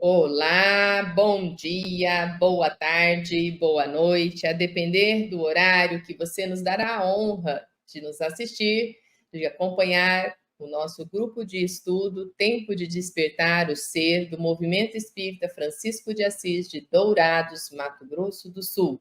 Olá, bom dia, boa tarde, boa noite, a depender do horário que você nos dará a honra de nos assistir, de acompanhar o nosso grupo de estudo Tempo de Despertar o Ser do Movimento Espírita Francisco de Assis de Dourados, Mato Grosso do Sul.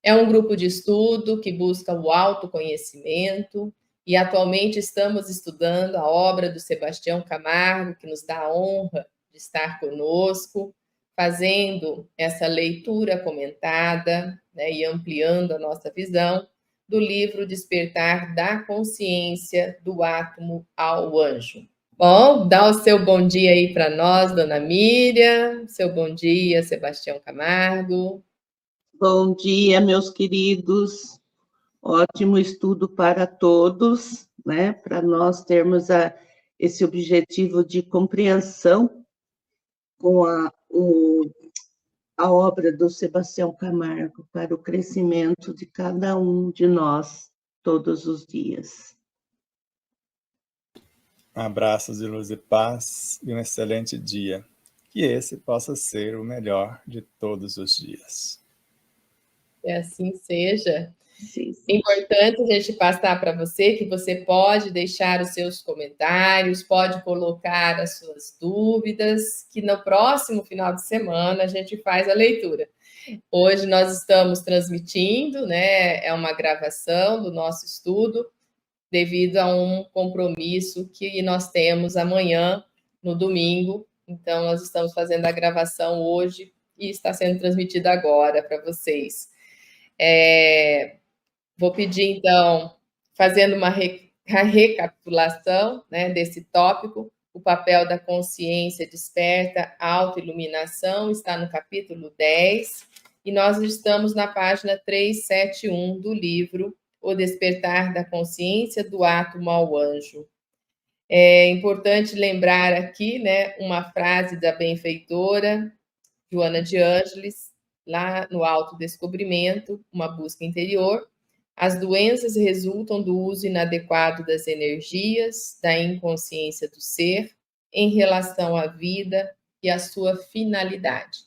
É um grupo de estudo que busca o autoconhecimento e atualmente estamos estudando a obra do Sebastião Camargo, que nos dá a honra de estar conosco, fazendo essa leitura comentada, né, e ampliando a nossa visão do livro Despertar da Consciência do Átomo ao Anjo. Bom, dá o seu bom dia aí para nós, dona Miriam, seu bom dia, Sebastião Camargo. Bom dia, meus queridos. Ótimo estudo para todos, né? Para nós termos esse objetivo de compreensão com a obra do Sebastião Camargo para o crescimento de cada um de nós todos os dias. Abraços de luz e paz e um excelente dia. Que esse possa ser o melhor de todos os dias. Que assim seja. Sim. É importante a gente passar para você que você pode deixar os seus comentários, pode colocar as suas dúvidas, que no próximo final de semana a gente faz a leitura. Hoje nós estamos transmitindo, né? É uma gravação do nosso estudo, devido a um compromisso que nós temos amanhã, no domingo. Então, nós estamos fazendo a gravação hoje e está sendo transmitida agora para vocês. Vou pedir, então, fazendo uma recapitulação, né, desse tópico, o papel da consciência desperta, autoiluminação, está no capítulo 10, e nós estamos na página 371 do livro O Despertar da Consciência do Átomo ao Anjo. É importante lembrar aqui, né, uma frase da benfeitora Joana de Ângeles, lá no Autodescobrimento, uma busca interior. As doenças resultam do uso inadequado das energias, da inconsciência do ser, em relação à vida e à sua finalidade.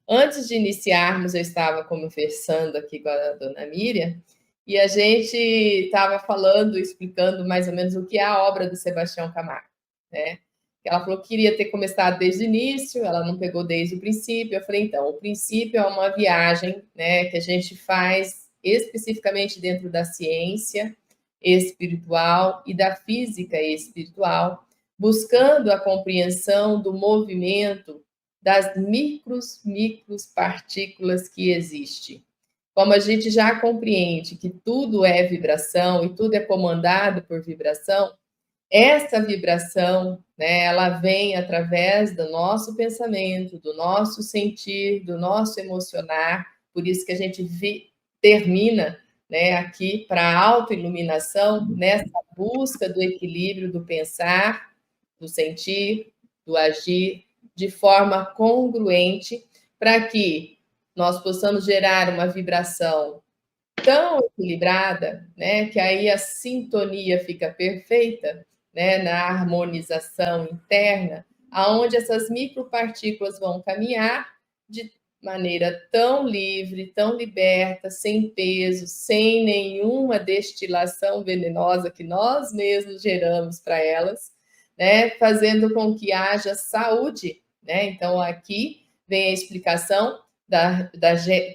Antes de iniciarmos, eu estava conversando aqui com a dona Miriam, e a gente estava falando, explicando mais ou menos o que é a obra do Sebastião Camargo, né? Ela falou que queria ter começado desde o início, ela não pegou desde o princípio. Eu falei, então, o princípio é uma viagem, né, que a gente faz especificamente dentro da ciência espiritual e da física espiritual, buscando a compreensão do movimento das micros partículas que existem. Como a gente já compreende que tudo é vibração e tudo é comandado por vibração, essa vibração, né, ela vem através do nosso pensamento, do nosso sentir, do nosso emocionar, por isso que a gente termina, né, aqui para a autoiluminação, nessa busca do equilíbrio do pensar, do sentir, do agir, de forma congruente, para que nós possamos gerar uma vibração tão equilibrada, né, que aí a sintonia fica perfeita, né, na harmonização interna, aonde essas micropartículas vão caminhar de maneira tão livre, tão liberta, sem peso, sem nenhuma destilação venenosa que nós mesmos geramos para elas, né, fazendo com que haja saúde, né? Então aqui vem a explicação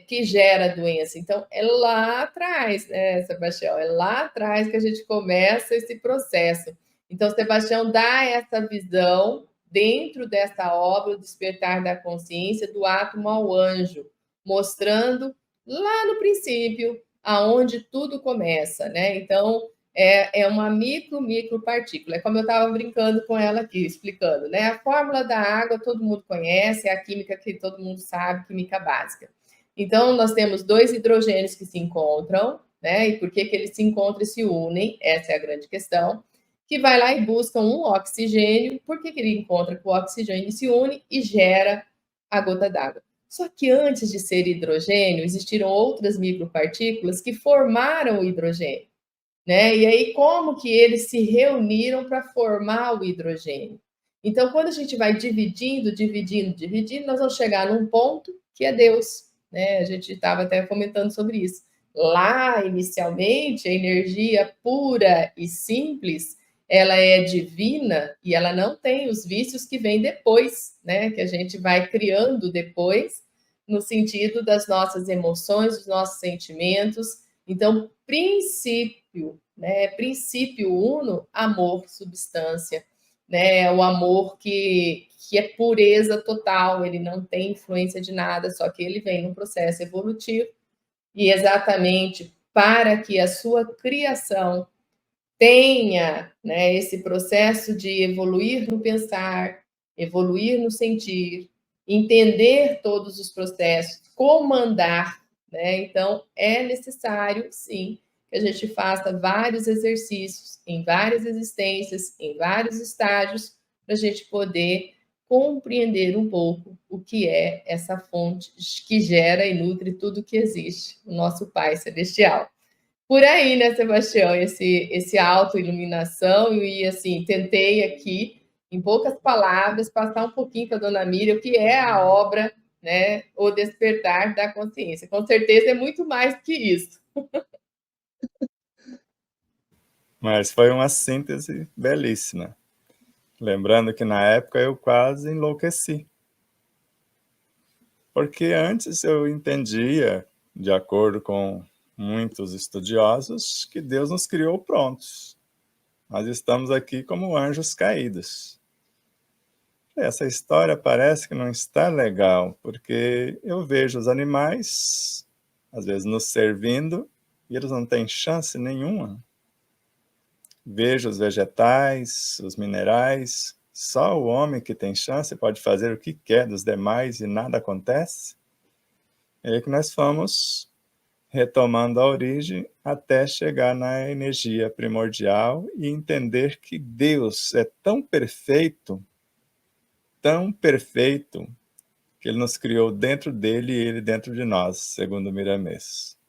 que gera a doença. Então, é lá atrás, né, Sebastião? É lá atrás que a gente começa esse processo. Então, Sebastião dá essa visão dentro dessa obra, o Despertar da Consciência, do átomo ao anjo, mostrando lá no princípio, aonde tudo começa, né? Então, é uma micro partícula. É como eu estava brincando com ela aqui, explicando, né? A fórmula da água todo mundo conhece, é a química que todo mundo sabe, química básica. Então, nós temos dois hidrogênios que se encontram, né? E por que eles se encontram e se unem? Essa é a grande questão. Que vai lá e busca um oxigênio. Por que ele encontra com o oxigênio e se une e gera a gota d'água? Só que antes de ser hidrogênio, existiram outras micropartículas que formaram o hidrogênio, né? E aí, como que eles se reuniram para formar o hidrogênio? Então, quando a gente vai dividindo, nós vamos chegar num ponto que é Deus, né? A gente estava até comentando sobre isso. Lá, inicialmente, a energia pura e simples, ela é divina e ela não tem os vícios que vêm depois, né? Que a gente vai criando depois, no sentido das nossas emoções, dos nossos sentimentos. Então, princípio, né? Princípio uno, amor, substância, né? O amor que é pureza total, ele não tem influência de nada, só que ele vem num processo evolutivo e exatamente para que a sua criação tenha, né, esse processo de evoluir no pensar, evoluir no sentir, entender todos os processos, comandar, né? Então é necessário, sim, que a gente faça vários exercícios em várias existências, em vários estágios, para a gente poder compreender um pouco o que é essa fonte que gera e nutre tudo que existe, o nosso Pai Celestial. Por aí, né, Sebastião, esse autoiluminação, e assim, tentei aqui, em poucas palavras, passar um pouquinho para a dona Miriam o que é a obra, né, O Despertar da Consciência. Com certeza é muito mais do que isso. Mas foi uma síntese belíssima. Lembrando que na época eu quase enlouqueci. Porque antes eu entendia, de acordo com muitos estudiosos, que Deus nos criou prontos. Nós estamos aqui como anjos caídos. Essa história parece que não está legal, porque eu vejo os animais, às vezes, nos servindo, e eles não têm chance nenhuma. Vejo os vegetais, os minerais, só o homem que tem chance pode fazer o que quer dos demais e nada acontece. É aí que nós fomos retomando a origem até chegar na energia primordial e entender que Deus é tão perfeito, que ele nos criou dentro dele e ele dentro de nós, segundo Miramês.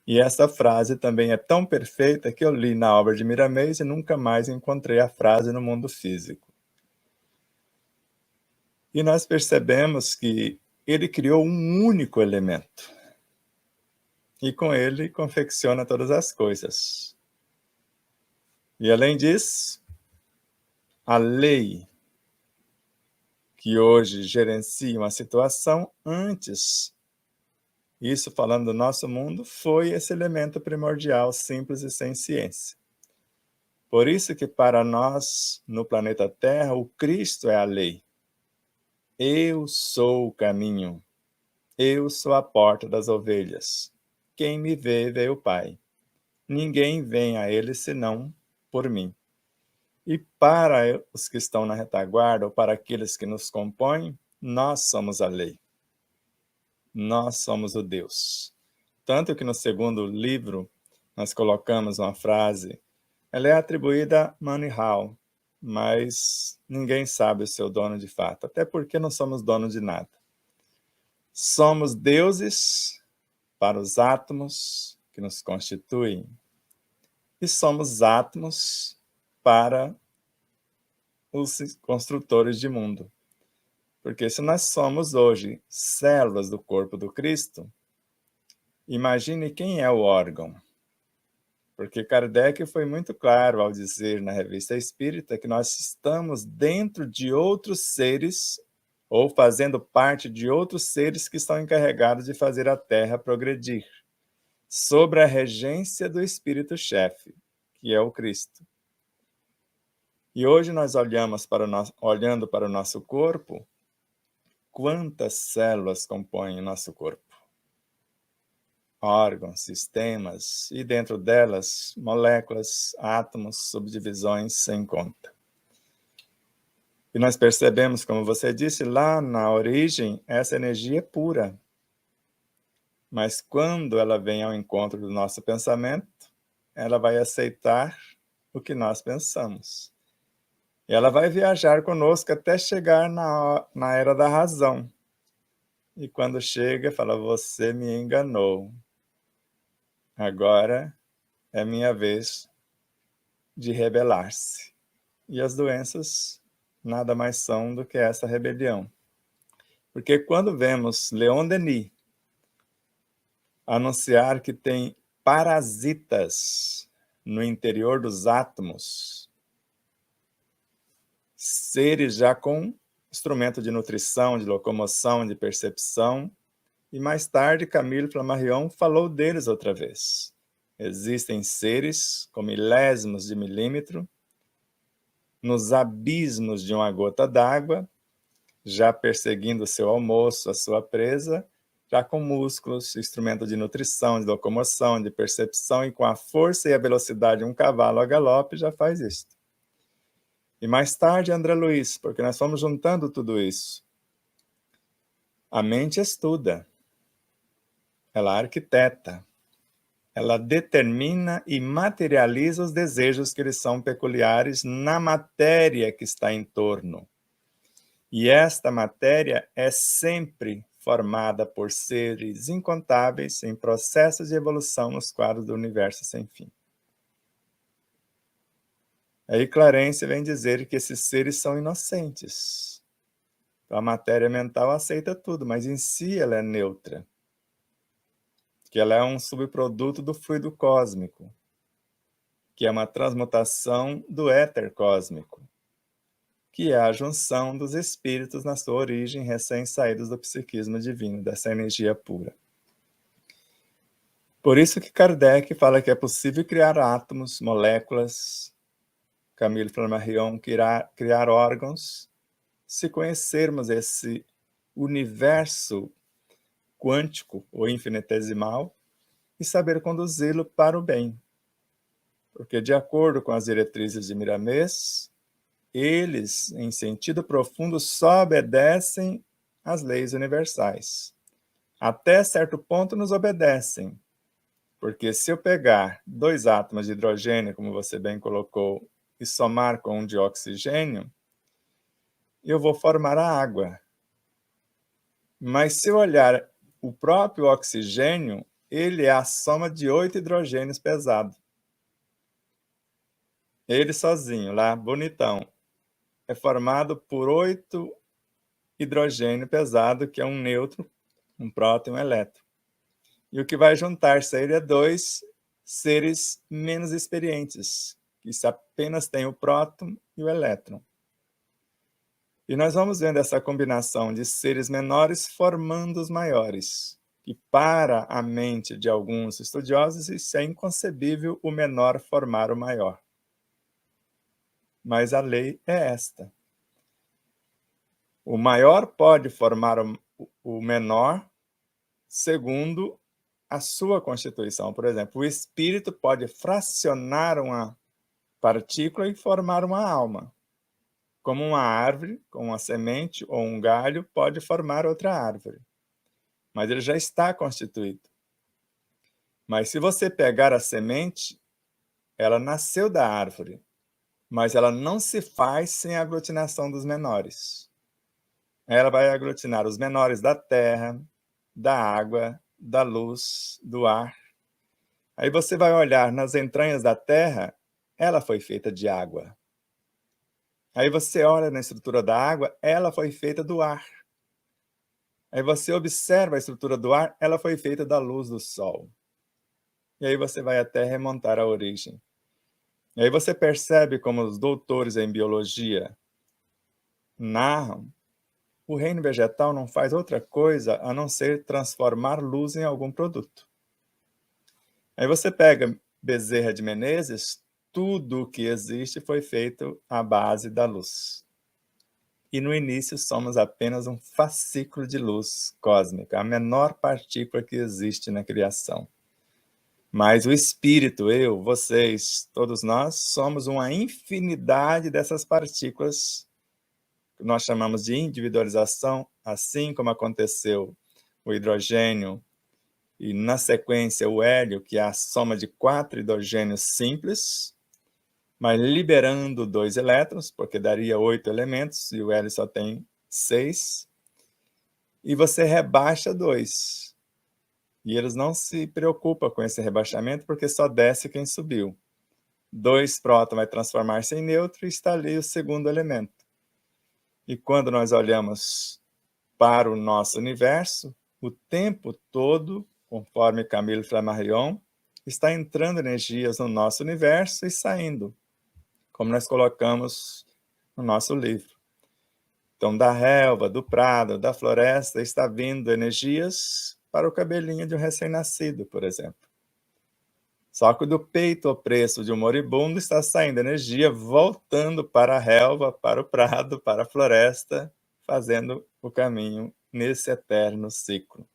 E essa frase também é tão perfeita que eu li na obra de Miramês e nunca mais encontrei a frase no mundo físico. E nós percebemos que ele criou um único elemento. E com ele confecciona todas as coisas. E além disso, a lei que hoje gerencia uma situação, antes, isso falando do nosso mundo, foi esse elemento primordial, simples e sem ciência. Por isso que para nós, no planeta Terra, o Cristo é a lei. Eu sou o caminho. Eu sou a porta das ovelhas. Quem me vê, vê o Pai. Ninguém vem a ele senão por mim. E para os que estão na retaguarda, ou para aqueles que nos compõem, nós somos a lei. Nós somos o Deus. Tanto que no segundo livro, nós colocamos uma frase, ela é atribuída a Mani Hao, mas ninguém sabe o seu dono de fato, até porque não somos donos de nada. Somos deuses para os átomos que nos constituem, e somos átomos para os construtores de mundo. Porque se nós somos hoje células do corpo do Cristo, imagine quem é o órgão. Porque Kardec foi muito claro ao dizer na Revista Espírita que nós estamos dentro de outros seres ou fazendo parte de outros seres que estão encarregados de fazer a Terra progredir, sob a regência do Espírito-chefe, que é o Cristo. E hoje nós olhando para o nosso corpo, quantas células compõem o nosso corpo? Órgãos, sistemas, e dentro delas, moléculas, átomos, subdivisões sem conta. E nós percebemos, como você disse, lá na origem, essa energia é pura. Mas quando ela vem ao encontro do nosso pensamento, ela vai aceitar o que nós pensamos. E ela vai viajar conosco até chegar na era da razão. E quando chega, fala, você me enganou. Agora é minha vez de rebelar-se. E as doenças nada mais são do que essa rebelião. Porque quando vemos Leon Denis anunciar que tem parasitas no interior dos átomos, seres já com instrumento de nutrição, de locomoção, de percepção, e mais tarde Camille Flammarion falou deles outra vez. Existem seres com milésimos de milímetro nos abismos de uma gota d'água, já perseguindo o seu almoço, a sua presa, já com músculos, instrumento de nutrição, de locomoção, de percepção, e com a força e a velocidade de um cavalo a galope, já faz isso. E mais tarde, André Luiz, porque nós fomos juntando tudo isso. A mente estuda, ela arquiteta, ela determina e materializa os desejos que lhes são peculiares na matéria que está em torno. E esta matéria é sempre formada por seres incontáveis em processos de evolução nos quadros do universo sem fim. Aí Clarence vem dizer que esses seres são inocentes. Então, a matéria mental aceita tudo, mas em si ela é neutra. Que ela é um subproduto do fluido cósmico, que é uma transmutação do éter cósmico, que é a junção dos espíritos na sua origem, recém-saídos do psiquismo divino, dessa energia pura. Por isso que Kardec fala que é possível criar átomos, moléculas, Camille Flammarion criar órgãos, se conhecermos esse universo quântico ou infinitesimal e saber conduzi-lo para o bem. Porque, de acordo com as diretrizes de Miramês, eles, em sentido profundo, só obedecem às leis universais. Até certo ponto nos obedecem. Porque se eu pegar 2 átomos de hidrogênio, como você bem colocou, e somar com um de oxigênio, eu vou formar a água. Mas se eu olhar o próprio oxigênio, ele é a soma de 8 hidrogênios pesados. Ele sozinho, lá, bonitão, é formado por 8 hidrogênio pesado, que é um nêutron, um próton e um elétron. E o que vai juntar-se a ele é 2 seres menos experientes, que apenas tem o próton e o elétron. E nós vamos vendo essa combinação de seres menores formando os maiores. E para a mente de alguns estudiosos, isso é inconcebível o menor formar o maior. Mas a lei é esta. O maior pode formar o menor segundo a sua constituição. Por exemplo, o espírito pode fracionar uma partícula e formar uma alma. Como uma árvore, com uma semente ou um galho, pode formar outra árvore. Mas ele já está constituído. Mas se você pegar a semente, ela nasceu da árvore, mas ela não se faz sem a aglutinação dos menores. Ela vai aglutinar os menores da terra, da água, da luz, do ar. Aí você vai olhar nas entranhas da terra, ela foi feita de água. Aí você olha na estrutura da água, ela foi feita do ar. Aí você observa a estrutura do ar, ela foi feita da luz do sol. E aí você vai até remontar a origem. E aí você percebe como os doutores em biologia narram, o reino vegetal não faz outra coisa a não ser transformar luz em algum produto. Aí você pega Bezerra de Menezes, tudo o que existe foi feito à base da luz. E no início somos apenas um fascículo de luz cósmica, a menor partícula que existe na criação. Mas o espírito, eu, vocês, todos nós, somos uma infinidade dessas partículas que nós chamamos de individualização, assim como aconteceu o hidrogênio e, na sequência, o hélio, que é a soma de 4 hidrogênios simples, mas liberando 2 elétrons, porque daria 8 elementos, e o hélio só tem 6, e você rebaixa 2. E eles não se preocupam com esse rebaixamento, porque só desce quem subiu. 2 prótons vai transformar-se em nêutron e está ali o segundo elemento. E quando nós olhamos para o nosso universo, o tempo todo, conforme Camille Flammarion, está entrando energias no nosso universo e saindo, como nós colocamos no nosso livro. Então, da relva, do prado, da floresta, está vindo energias para o cabelinho de um recém-nascido, por exemplo. Só que do peito opresso de um moribundo está saindo energia, voltando para a relva, para o prado, para a floresta, fazendo o caminho nesse eterno ciclo.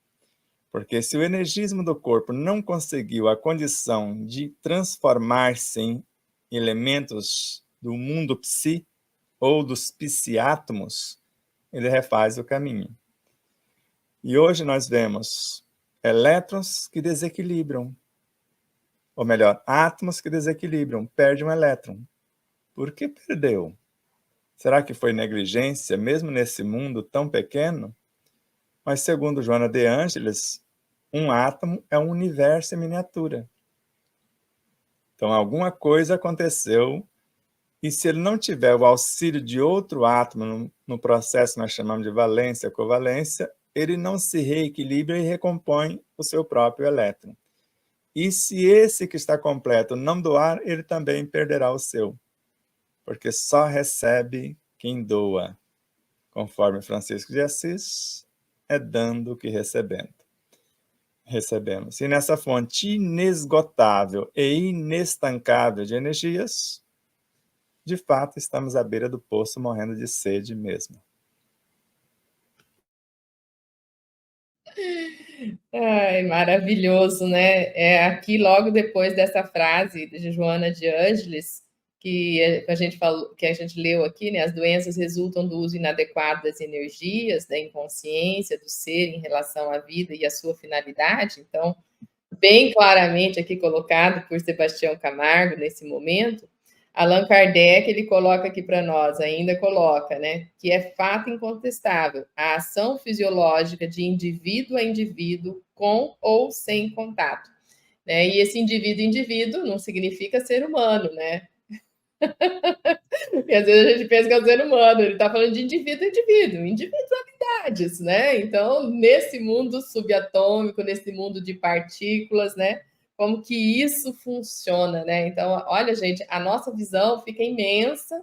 Porque se o energismo do corpo não conseguiu a condição de transformar-se em elementos do mundo psi, ou dos psiátomos, ele refaz o caminho. E hoje nós vemos elétrons que desequilibram, ou melhor, átomos que desequilibram, perde um elétron. Por que perdeu? Será que foi negligência, mesmo nesse mundo tão pequeno? Mas segundo Joana de Ângeles, um átomo é um universo em miniatura. Então alguma coisa aconteceu, e se ele não tiver o auxílio de outro átomo no processo que nós chamamos de valência, covalência, ele não se reequilibra e recompõe o seu próprio elétron. E se esse que está completo não doar, ele também perderá o seu, porque só recebe quem doa. Conforme Francisco de Assis, é dando que recebendo. Recebemos. E nessa fonte inesgotável e inestancável de energias, de fato, estamos à beira do poço morrendo de sede mesmo. Ai, maravilhoso, né? É aqui logo depois dessa frase de Joana de Ângeles, que a gente falou, que a gente leu aqui, né? As doenças resultam do uso inadequado das energias, da inconsciência do ser em relação à vida e à sua finalidade. Então, bem claramente aqui colocado por Sebastião Camargo nesse momento. Allan Kardec, ele coloca aqui para nós, ainda coloca, né, que é fato incontestável a ação fisiológica de indivíduo a indivíduo com ou sem contato, né? E esse indivíduo não significa ser humano, né? E às vezes a gente pensa que é o ser humano, ele está falando de indivíduo a indivíduo, individualidades, né? Então, nesse mundo subatômico, nesse mundo de partículas, né? Como que isso funciona, né? Então, olha, gente, a nossa visão fica imensa,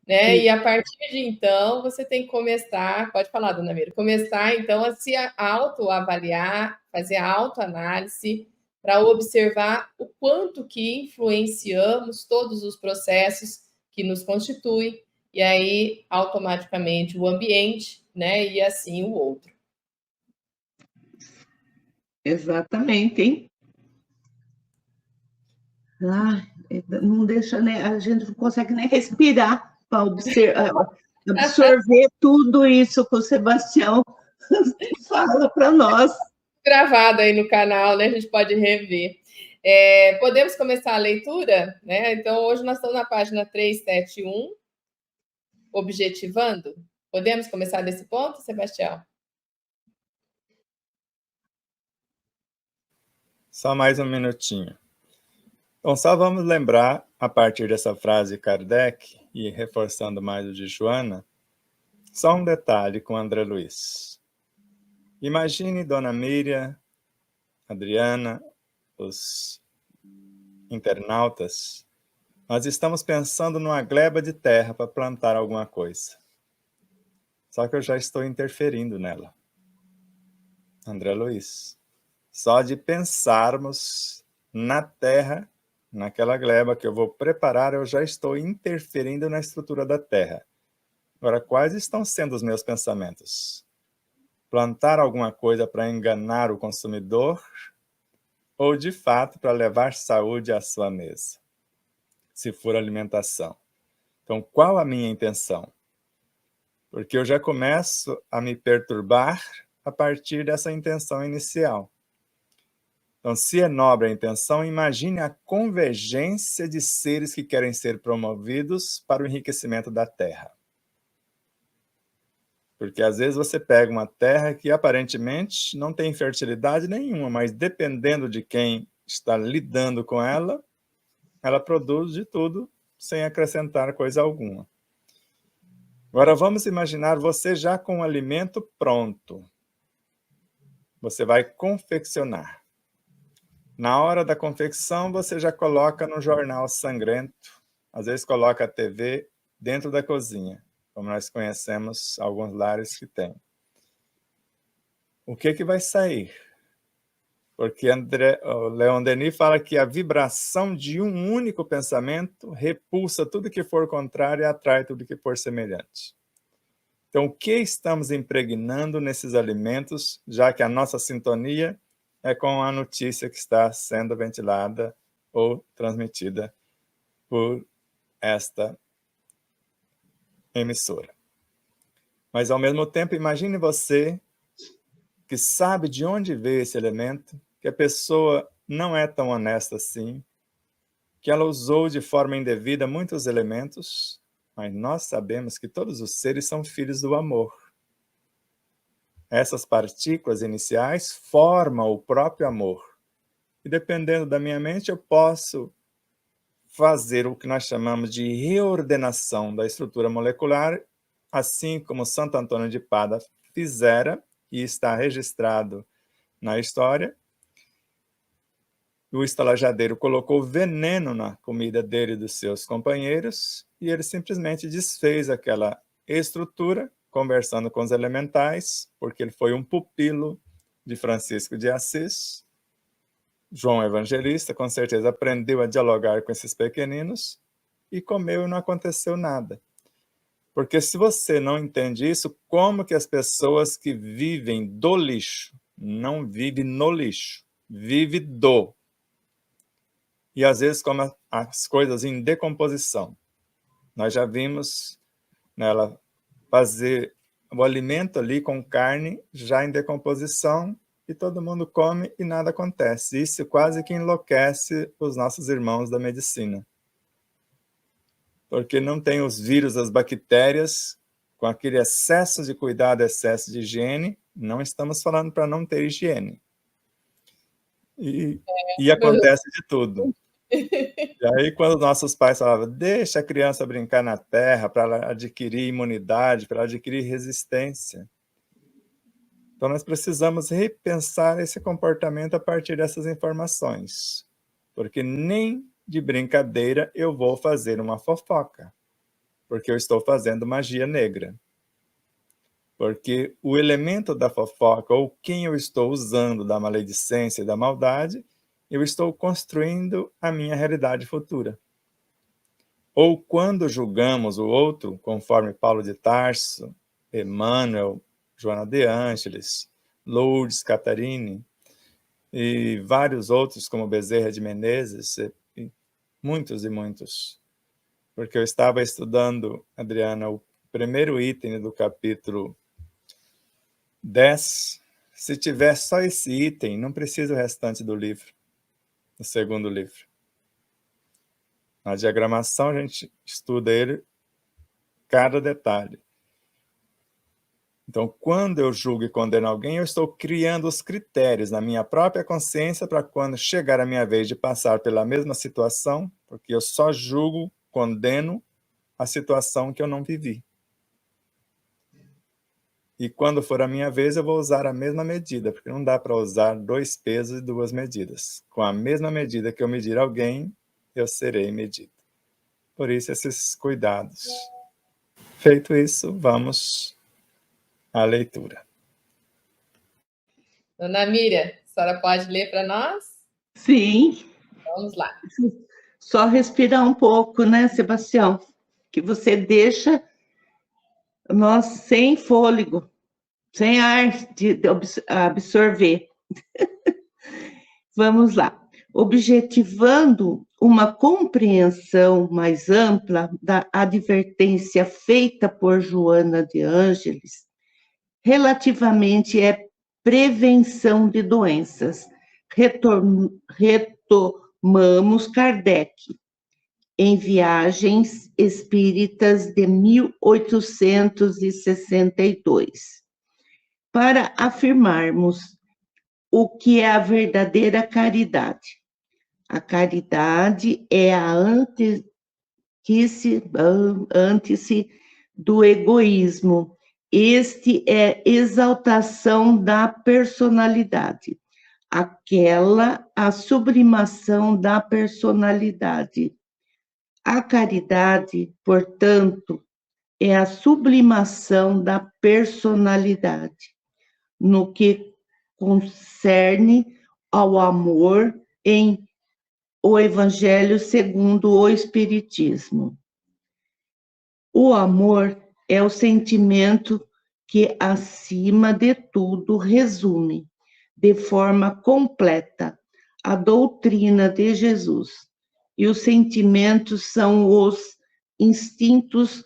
né? E a partir de então, você tem que começar, pode falar, dona Mira, começar então a se autoavaliar, fazer a autoanálise, para observar o quanto que influenciamos todos os processos que nos constituem, e aí automaticamente o ambiente, né? E assim o outro. Exatamente, hein? Ah, não deixa, né? A gente não consegue nem respirar para absorver tudo isso que o Sebastião fala para nós. Gravado aí no canal, né? A gente pode rever. Podemos começar a leitura, né? Então, hoje nós estamos na página 371, objetivando. Podemos começar desse ponto, Sebastião? Só mais um minutinho. Então, só vamos lembrar, a partir dessa frase de Kardec, e reforçando mais o de Joana, só um detalhe com André Luiz. Imagine Dona Miriam, Adriana, os internautas, nós estamos pensando numa gleba de terra para plantar alguma coisa. Só que eu já estou interferindo nela. André Luiz. Só de pensarmos na terra, naquela gleba que eu vou preparar, eu já estou interferindo na estrutura da terra. Agora, quais estão sendo os meus pensamentos? Plantar alguma coisa para enganar o consumidor ou, de fato, para levar saúde à sua mesa, se for alimentação? Então, qual a minha intenção? Porque eu já começo a me perturbar a partir dessa intenção inicial. Então, se é nobre a intenção, imagine a convergência de seres que querem ser promovidos para o enriquecimento da terra. Porque às vezes você pega uma terra que aparentemente não tem fertilidade nenhuma, mas dependendo de quem está lidando com ela, ela produz de tudo sem acrescentar coisa alguma. Agora vamos imaginar você já com o alimento pronto. Você vai confeccionar. Na hora da confecção, você já coloca no jornal sangrento, às vezes coloca a TV dentro da cozinha, como nós conhecemos alguns lares que têm. O que vai sair? Porque o Leon Denis fala que a vibração de um único pensamento repulsa tudo que for contrário e atrai tudo que for semelhante. Então, o que estamos impregnando nesses alimentos, já que a nossa sintonia é com a notícia que está sendo ventilada ou transmitida por esta emissora. Mas, ao mesmo tempo, imagine você que sabe de onde veio esse elemento, que a pessoa não é tão honesta assim, que ela usou de forma indevida muitos elementos, mas nós sabemos que todos os seres são filhos do amor. Essas partículas iniciais formam o próprio amor. E dependendo da minha mente, eu posso fazer o que nós chamamos de reordenação da estrutura molecular, assim como Santo Antônio de Pada fizera, e está registrado na história. O estalajadeiro colocou veneno na comida dele e dos seus companheiros, e ele simplesmente desfez aquela estrutura, conversando com os elementais, porque ele foi um pupilo de Francisco de Assis. João Evangelista, com certeza, aprendeu a dialogar com esses pequeninos, e comeu e não aconteceu nada. Porque se você não entende isso, como que as pessoas que vivem do lixo, não vivem no lixo, vivem do, e às vezes come as coisas em decomposição. Nós já vimos nela fazer o alimento ali com carne já em decomposição, e todo mundo come e nada acontece. Isso quase que enlouquece os nossos irmãos da medicina. Porque não tem os vírus, as bactérias, com aquele excesso de cuidado, excesso de higiene. Não estamos falando para não ter higiene. E acontece de tudo. E aí, quando nossos pais falavam, deixa a criança brincar na terra para ela adquirir imunidade, para ela adquirir resistência. Então, nós precisamos repensar esse comportamento a partir dessas informações. Porque nem de brincadeira eu vou fazer uma fofoca. Porque eu estou fazendo magia negra. Porque o elemento da fofoca, ou quem eu estou usando da maledicência e da maldade, eu estou construindo a minha realidade futura. Ou quando julgamos o outro, conforme Paulo de Tarso, Emmanuel, Joana de Ângeles, Lourdes Catarine, e vários outros, como Bezerra de Menezes, e muitos e muitos. Porque eu estava estudando, Adriana, o primeiro item do capítulo 10. Se tiver só esse item, não precisa o restante do livro. No segundo livro. Na diagramação, a gente estuda ele, cada detalhe. Então, quando eu julgo e condeno alguém, eu estou criando os critérios na minha própria consciência para quando chegar a minha vez de passar pela mesma situação, porque eu só julgo, condeno a situação que eu não vivi. E quando for a minha vez, eu vou usar a mesma medida, porque não dá para usar 2 pesos e 2 medidas. Com a mesma medida que eu medir alguém, eu serei medido. Por isso, esses cuidados. Feito isso, vamos à leitura. Dona Miriam, a senhora pode ler para nós? Sim. Vamos lá. Só respirar um pouco, né, Sebastião? Que você deixa nós sem fôlego, sem ar de absorver. Vamos lá. Objetivando uma compreensão mais ampla da advertência feita por Joana de Ângeles relativamente à prevenção de doenças, retomamos Kardec em Viagens Espíritas de 1862, para afirmarmos o que é a verdadeira caridade. A caridade é a antítese do egoísmo. Este é exaltação da personalidade, a sublimação da personalidade. A caridade, portanto, é a sublimação da personalidade, no que concerne ao amor em o Evangelho segundo o Espiritismo. O amor é o sentimento que, acima de tudo, resume, de forma completa, a doutrina de Jesus. E os sentimentos são os instintos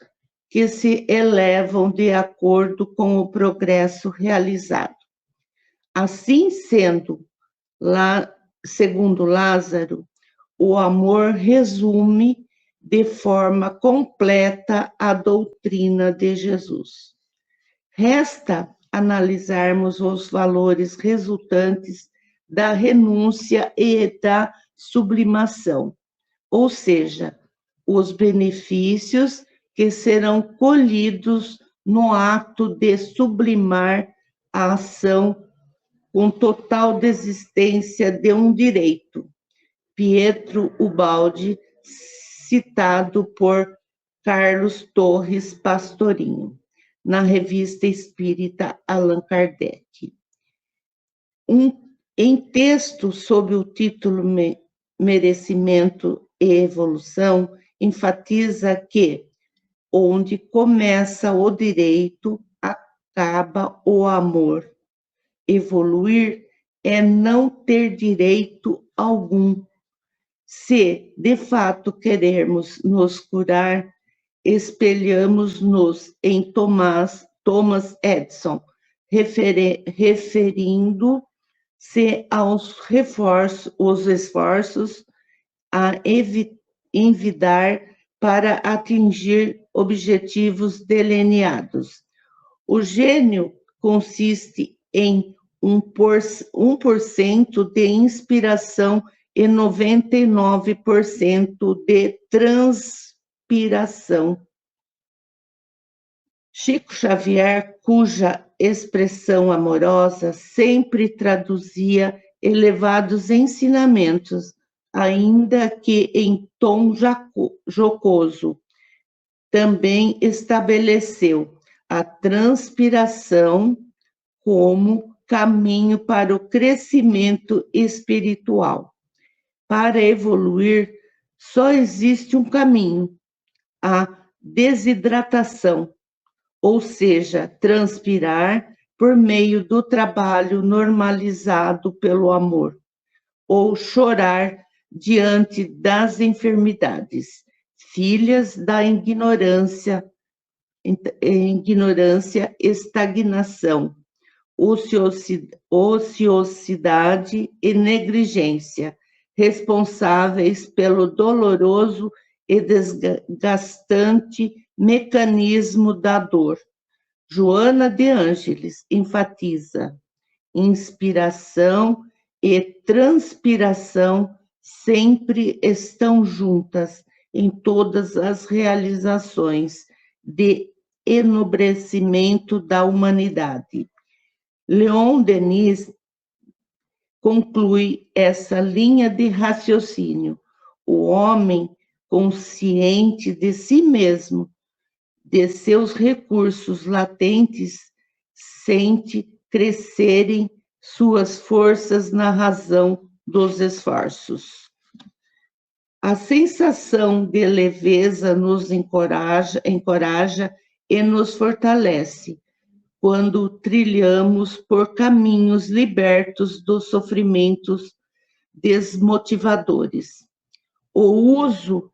que se elevam de acordo com o progresso realizado. Assim sendo, segundo Lázaro, o amor resume de forma completa a doutrina de Jesus. Resta analisarmos os valores resultantes da renúncia e da sublimação, ou seja, os benefícios que serão colhidos no ato de sublimar a ação com total desistência de um direito. Pietro Ubaldi, citado por Carlos Torres Pastorinho, na Revista Espírita Allan Kardec. Em texto sob o título Merecimento e Evolução, enfatiza que onde começa o direito, acaba o amor. Evoluir é não ter direito algum. Se, de fato, queremos nos curar, espelhamos-nos em Thomas Edison, referindo-se aos esforços a envidar para atingir objetivos delineados. O gênio consiste em 1% de inspiração e 99% de transpiração. Chico Xavier, cuja expressão amorosa sempre traduzia elevados ensinamentos, ainda que em tom jocoso, também estabeleceu a transpiração como caminho para o crescimento espiritual. Para evoluir, só existe um caminho, a desidratação, ou seja, transpirar por meio do trabalho normalizado pelo amor, ou chorar diante das enfermidades, filhas da ignorância, estagnação, ociosidade e negligência, responsáveis pelo doloroso e desgastante mecanismo da dor. Joana de Ângeles enfatiza: inspiração e transpiração sempre estão juntas em todas as realizações de enobrecimento da humanidade. Leon Denis conclui essa linha de raciocínio: o homem, consciente de si mesmo, de seus recursos latentes, sente crescerem suas forças na razão dos esforços. A sensação de leveza nos encoraja e nos fortalece quando trilhamos por caminhos libertos dos sofrimentos desmotivadores. O uso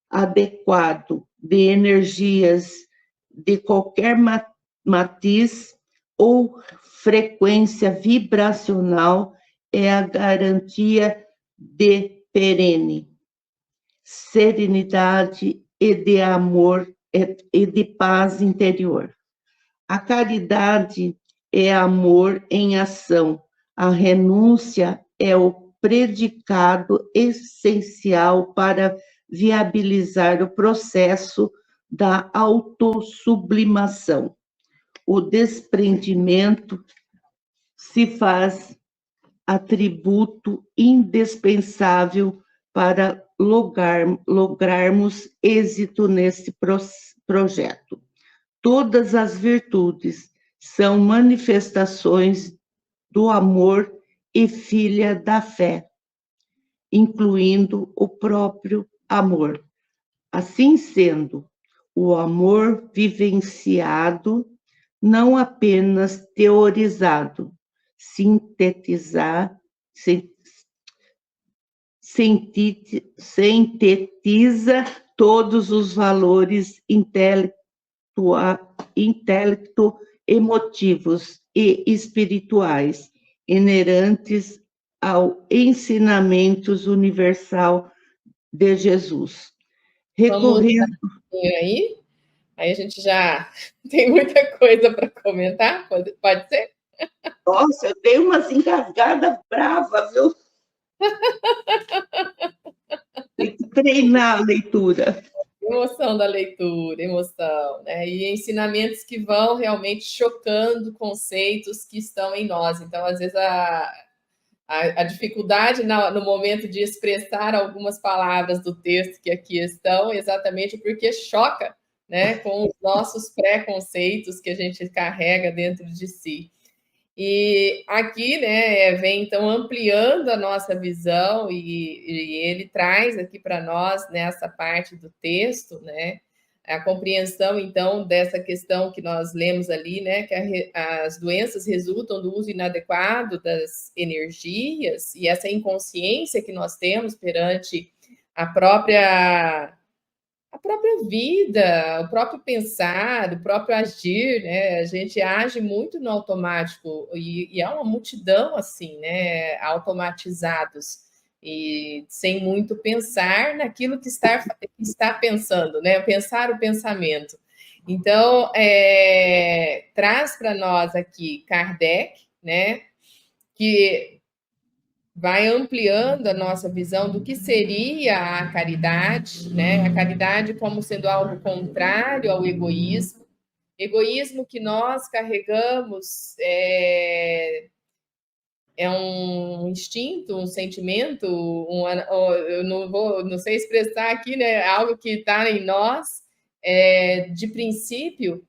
adequado de energias de qualquer matiz ou frequência vibracional é a garantia de perene serenidade e de amor e de paz interior. A caridade é amor em ação. A renúncia é o predicado essencial para viabilizar o processo da autossublimação. O desprendimento se faz atributo indispensável para lograrmos êxito nesse projeto. Todas as virtudes são manifestações do amor e filha da fé, incluindo o próprio amor. Assim sendo, o amor vivenciado, não apenas teorizado, sintetiza todos os valores intelecto-emotivos e espirituais inerentes ao ensinamento universal de Jesus. Recorrendo aí a gente já tem muita coisa para comentar, pode ser? Nossa, eu dei umas engasgadas bravas, viu? Tem que treinar a leitura. Emoção da leitura, emoção, né? E ensinamentos que vão realmente chocando conceitos que estão em nós. Então, às vezes, a dificuldade no momento de expressar algumas palavras do texto que aqui estão, exatamente porque choca, né, com os nossos preconceitos que a gente carrega dentro de si. E aqui, né, vem então ampliando a nossa visão e ele traz aqui para nós nessa parte do texto, né, a compreensão então dessa questão que nós lemos ali, né, que as doenças resultam do uso inadequado das energias e essa inconsciência que nós temos perante a própria vida, o próprio pensar, o próprio agir, né? A gente age muito no automático e há uma multidão assim, né? Automatizados e sem muito pensar naquilo que está pensando, né? Pensar o pensamento. Então, traz para nós aqui Kardec, né? Que vai ampliando a nossa visão do que seria a caridade, né? A caridade como sendo algo contrário ao egoísmo, egoísmo que nós carregamos é um instinto, um sentimento, eu não sei expressar aqui, né? Algo que está em nós de princípio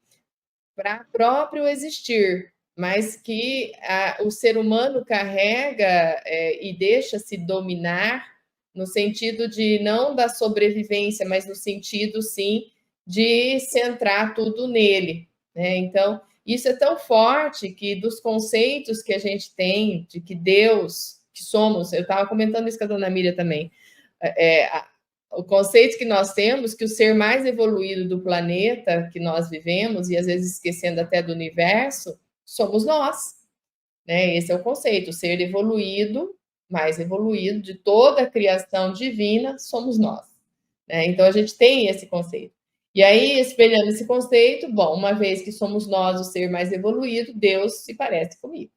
para próprio existir, mas que o ser humano carrega e deixa-se dominar no sentido de não da sobrevivência, mas no sentido, sim, de centrar tudo nele, né? Então, isso é tão forte que dos conceitos que a gente tem de que Deus, que somos, eu estava comentando isso com a dona Miriam também, o conceito que nós temos que o ser mais evoluído do planeta que nós vivemos, e às vezes esquecendo até do universo, somos nós, né? Esse é o conceito, o ser evoluído, mais evoluído de toda a criação divina, somos nós, né? Então a gente tem esse conceito. E aí, espelhando esse conceito, bom, uma vez que somos nós o ser mais evoluído, Deus se parece comigo.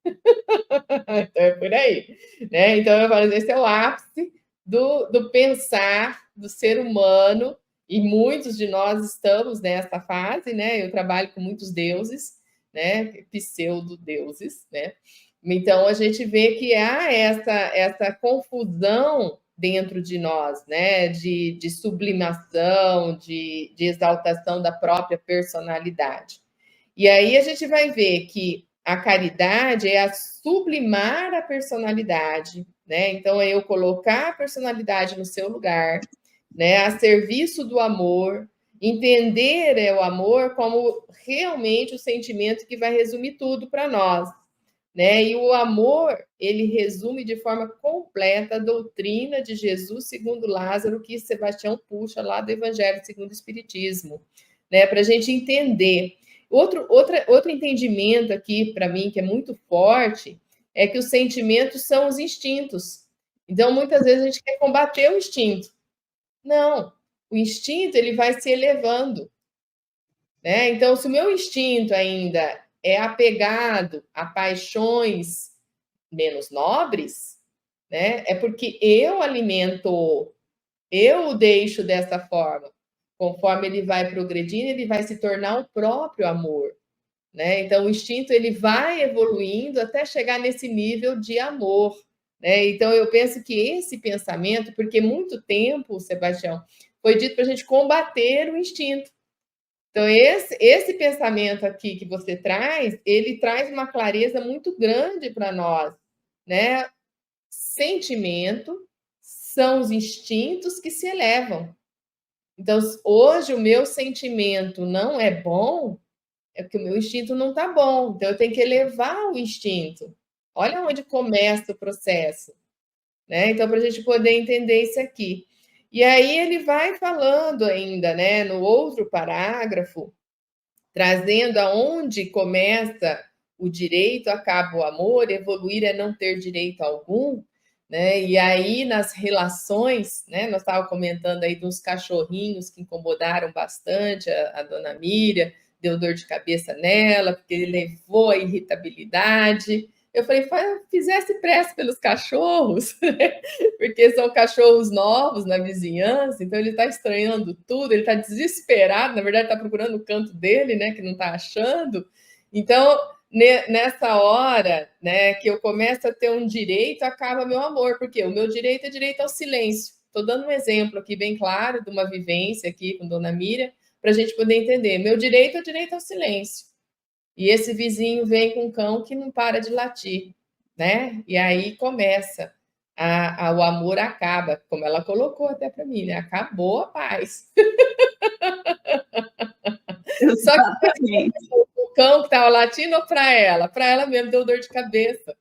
Então é por aí, né? Então eu falo, esse é o ápice do pensar do ser humano, e muitos de nós estamos nessa fase, né? Eu trabalho com muitos deuses, né? Pseudo-deuses, né? Então a gente vê que há essa confusão dentro de nós, né? De sublimação, de exaltação da própria personalidade. E aí a gente vai ver que a caridade é a sublimar a personalidade, né? Então, é eu colocar a personalidade no seu lugar, né? A serviço do amor, entender o amor como realmente o sentimento que vai resumir tudo para nós, né? E o amor, ele resume de forma completa a doutrina de Jesus segundo Lázaro, que Sebastião puxa lá do Evangelho segundo o Espiritismo, né? Para a gente entender. Outro entendimento aqui, para mim, que é muito forte, é que os sentimentos são os instintos. Então, muitas vezes a gente quer combater o instinto. Não, o instinto ele vai se elevando, né? Então, se o meu instinto ainda é apegado a paixões menos nobres, né? É porque eu alimento, eu o deixo dessa forma. conforme ele vai progredindo, ele vai se tornar o próprio amor, né? Então, o instinto ele vai evoluindo até chegar nesse nível de amor, né? Então, eu penso que esse pensamento, porque muito tempo, Sebastião, foi dito para a gente combater o instinto. Então, esse pensamento aqui que você traz, ele traz uma clareza muito grande para nós, né? Sentimento são os instintos que se elevam. Então, hoje o meu sentimento não é bom, é porque o meu instinto não está bom. Então, eu tenho que elevar o instinto. Olha onde começa o processo, né? Então, para a gente poder entender isso aqui. E aí ele vai falando ainda, né, no outro parágrafo, trazendo aonde começa o direito, acaba o amor, evoluir é não ter direito algum, né? E aí nas relações, né? Nós estávamos comentando aí dos cachorrinhos que incomodaram bastante a dona Miriam, deu dor de cabeça nela, porque ele levou a irritabilidade. Eu falei, fizesse pressa pelos cachorros, porque são cachorros novos na vizinhança, então ele está estranhando tudo, ele está desesperado, na verdade está procurando o canto dele, né, que não está achando. Então, nessa hora, né, que eu começo a ter um direito, acaba meu amor, porque o meu direito é direito ao silêncio. Estou dando um exemplo aqui bem claro de uma vivência aqui com Dona Miriam, para a gente poder entender. Meu direito é direito ao silêncio. E esse vizinho vem com um cão que não para de latir, né? E aí começa, o amor acaba, como ela colocou até para mim, né? Acabou a paz. Só que o cão que estava latindo para ela mesmo deu dor de cabeça.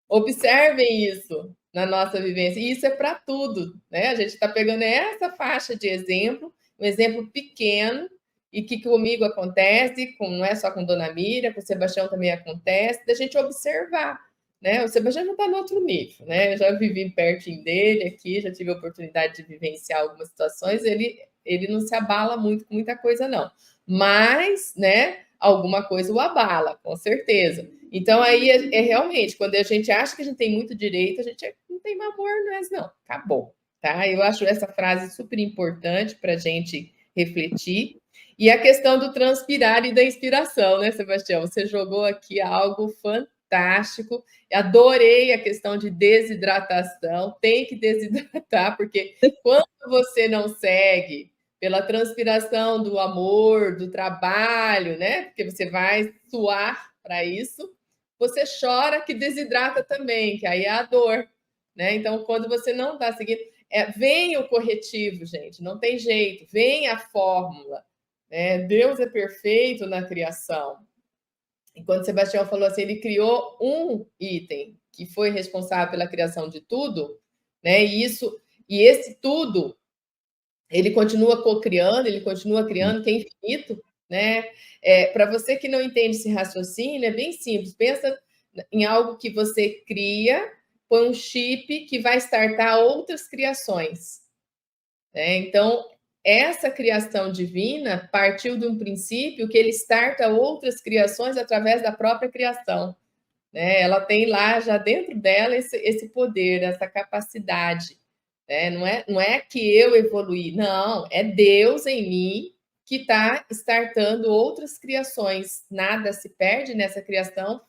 Observem isso na nossa vivência. E isso é para tudo, né? A gente está pegando essa faixa de exemplo, um exemplo pequeno, e que comigo acontece, não é só com Dona Miriam, com o Sebastião também acontece, da gente observar, né? O Sebastião não está no outro nível, né? Eu já vivi pertinho dele aqui, já tive a oportunidade de vivenciar algumas situações, ele não se abala muito com muita coisa, não. Mas, né, alguma coisa o abala, com certeza. Então, aí realmente, quando a gente acha que a gente tem muito direito, a gente não tem mais amor, não. Acabou, tá? Eu acho essa frase super importante para a gente refletir. E a questão do transpirar e da inspiração, né, Sebastião? Você jogou aqui algo fantástico. Adorei a questão de desidratação. Tem que desidratar, porque quando você não segue pela transpiração do amor, do trabalho, né? Porque você vai suar para isso, você chora que desidrata também, que aí é a dor, né? Então, quando você não está seguindo, vem o corretivo, gente, não tem jeito, vem a fórmula, né? Deus é perfeito na criação. Enquanto Sebastião falou assim, ele criou um item que foi responsável pela criação de tudo, né? E esse tudo ele continua co-criando, ele continua criando, que é infinito, né? Para você que não entende esse raciocínio, é bem simples. Pensa em algo que você cria, põe um chip que vai startar outras criações, né? Então, essa criação divina partiu de um princípio que ele starta outras criações através da própria criação, né? Ela tem lá já dentro dela esse poder, essa capacidade. Não é que eu evoluí, não, é Deus em mim que está startando outras criações. Nada se perde nessa criação,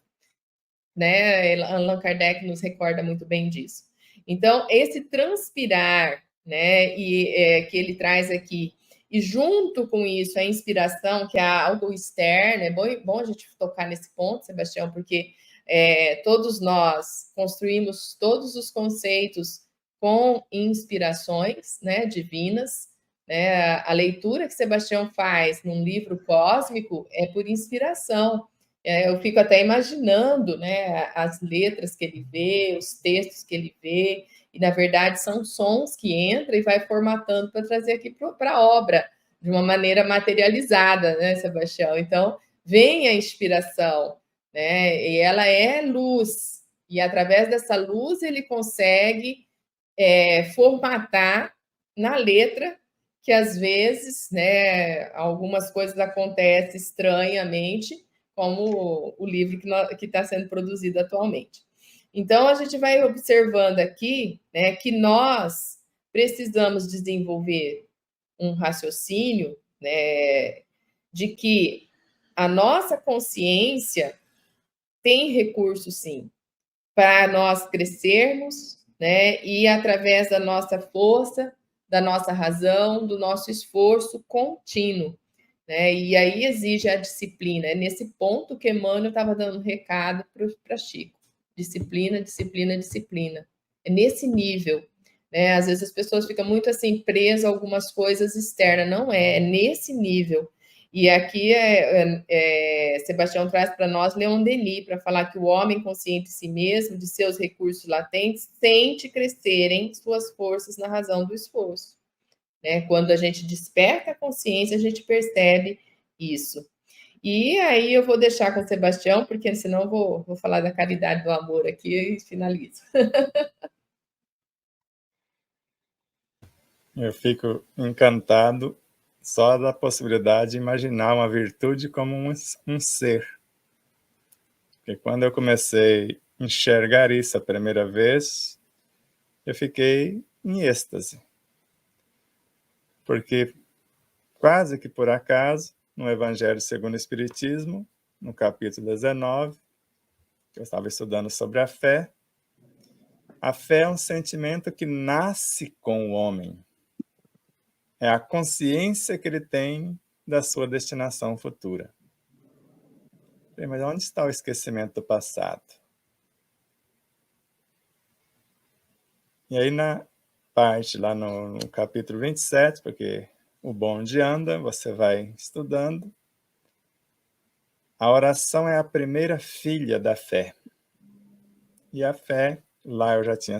né? Allan Kardec nos recorda muito bem disso. Então, esse transpirar, né, que ele traz aqui, e junto com isso a inspiração, que é algo externo, é bom a gente tocar nesse ponto, Sebastião, porque todos nós construímos todos os conceitos com inspirações, né, divinas, né? A leitura que Sebastião faz num livro cósmico é por inspiração. Eu fico até imaginando, né, as letras que ele vê, os textos que ele vê, e na verdade são sons que entram e vai formatando para trazer aqui para a obra de uma maneira materializada, né, Sebastião? Então, vem a inspiração, né? E ela é luz, e através dessa luz ele consegue formatar na letra, que às vezes, né, algumas coisas acontecem estranhamente, como o livro que está sendo produzido atualmente. Então, a gente vai observando aqui, né, que nós precisamos desenvolver um raciocínio, né, de que a nossa consciência tem recurso, sim, para nós crescermos, né, e através da nossa força, da nossa razão, do nosso esforço contínuo, né, e aí exige a disciplina. É nesse ponto que Emmanuel estava dando recado para Chico. Disciplina, disciplina, disciplina. É nesse nível, né? Às vezes as pessoas ficam muito assim presas a algumas coisas externas. Não é nesse nível. E aqui Sebastião traz para nós Leon Denis, para falar que o homem consciente de si mesmo, de seus recursos latentes, sente crescerem suas forças na razão do esforço. Né? Quando a gente desperta a consciência, a gente percebe isso. E aí eu vou deixar com o Sebastião, porque senão eu vou falar da caridade do amor aqui e finalizo. Eu fico encantado só da possibilidade de imaginar uma virtude como um ser. Porque quando eu comecei a enxergar isso a primeira vez, eu fiquei em êxtase. Porque quase que por acaso, no Evangelho segundo o Espiritismo, no capítulo 19, que eu estava estudando sobre a fé é um sentimento que nasce com o homem. É a consciência que ele tem da sua destinação futura. Mas onde está o esquecimento do passado? E aí na parte, lá no capítulo 27, porque o bonde anda, você vai estudando. A oração é a primeira filha da fé. E a fé, lá eu já tinha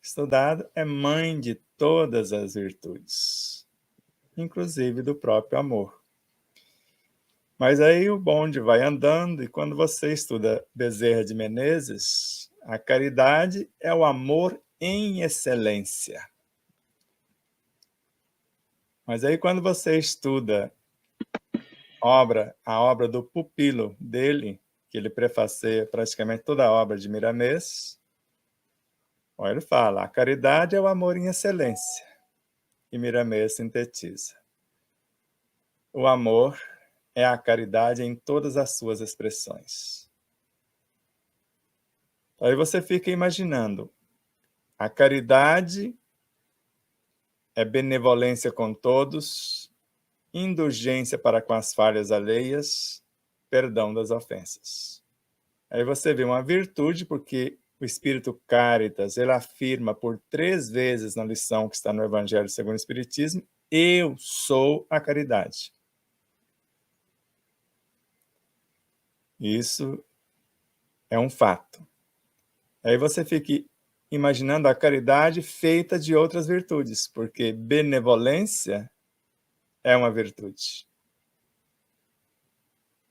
estudado, é mãe de todas as virtudes, inclusive do próprio amor. Mas aí o bonde vai andando, e quando você estuda Bezerra de Menezes, a caridade é o amor em excelência. Mas aí quando você estuda a obra do pupilo dele, que ele prefacia praticamente toda a obra de Miramês, ele fala, a caridade é o amor em excelência. E Miramês sintetiza. O amor é a caridade em todas as suas expressões. Aí você fica imaginando, a caridade é benevolência com todos, indulgência para com as falhas alheias, perdão das ofensas. Aí você vê uma virtude, porque o Espírito Caritas, ele afirma por 3 vezes na lição que está no Evangelho segundo o Espiritismo, eu sou a caridade. Isso é um fato. Aí você fica imaginando a caridade feita de outras virtudes, porque benevolência é uma virtude.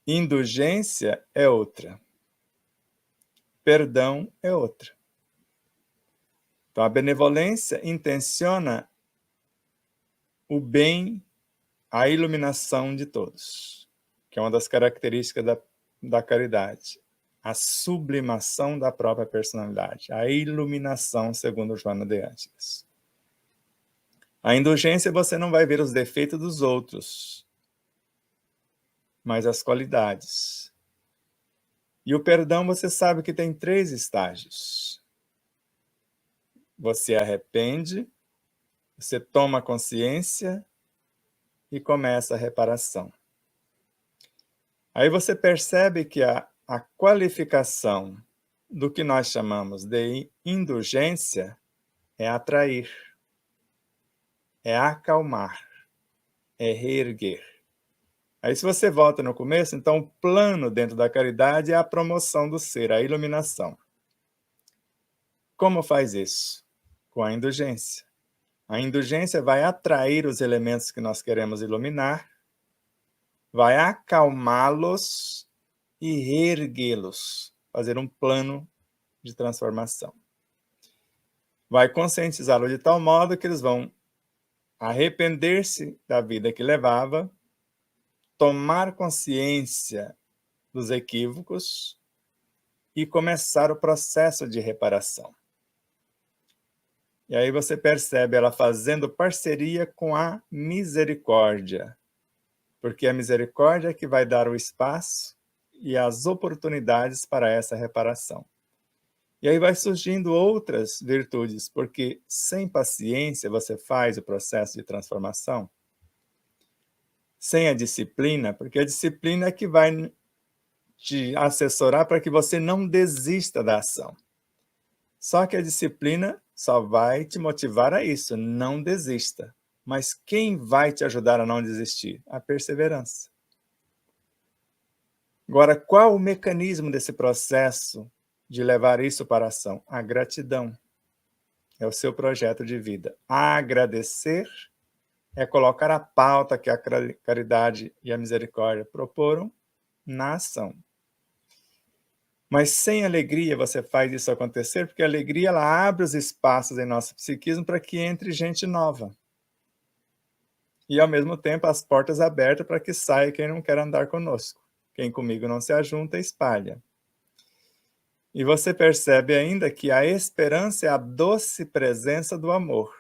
Indulgência é outra. Perdão é outra. Então, a benevolência intenciona o bem, a iluminação de todos, que é uma das características da caridade. A sublimação da própria personalidade, a iluminação, segundo Joana de Ângeles. A indulgência, você não vai ver os defeitos dos outros, mas as qualidades. E o perdão, você sabe que tem 3 estágios. Você arrepende, você toma consciência e começa a reparação. Aí você percebe que a qualificação do que nós chamamos de indulgência é atrair, é acalmar, é reerguer. Aí se você volta no começo, então o plano dentro da caridade é a promoção do ser, a iluminação. Como faz isso? Com a indulgência. A indulgência vai atrair os elementos que nós queremos iluminar, vai acalmá-los e reerguê-los, fazer um plano de transformação. Vai conscientizá-los de tal modo que eles vão arrepender-se da vida que levava, tomar consciência dos equívocos e começar o processo de reparação. E aí você percebe ela fazendo parceria com a misericórdia. Porque a misericórdia é que vai dar o espaço e as oportunidades para essa reparação. E aí vai surgindo outras virtudes, porque sem paciência você faz o processo de transformação. Sem a disciplina, porque a disciplina é que vai te assessorar para que você não desista da ação. Só que a disciplina só vai te motivar a isso, não desista. Mas quem vai te ajudar a não desistir? A perseverança. Agora, qual o mecanismo desse processo de levar isso para a ação? A gratidão. É o seu projeto de vida. Agradecer é colocar a pauta que a caridade e a misericórdia proporam na ação. Mas sem alegria você faz isso acontecer, porque a alegria ela abre os espaços em nosso psiquismo para que entre gente nova. E, ao mesmo tempo, as portas abertas para que saia quem não quer andar conosco. Quem comigo não se ajunta, espalha. E você percebe ainda que a esperança é a doce presença do amor.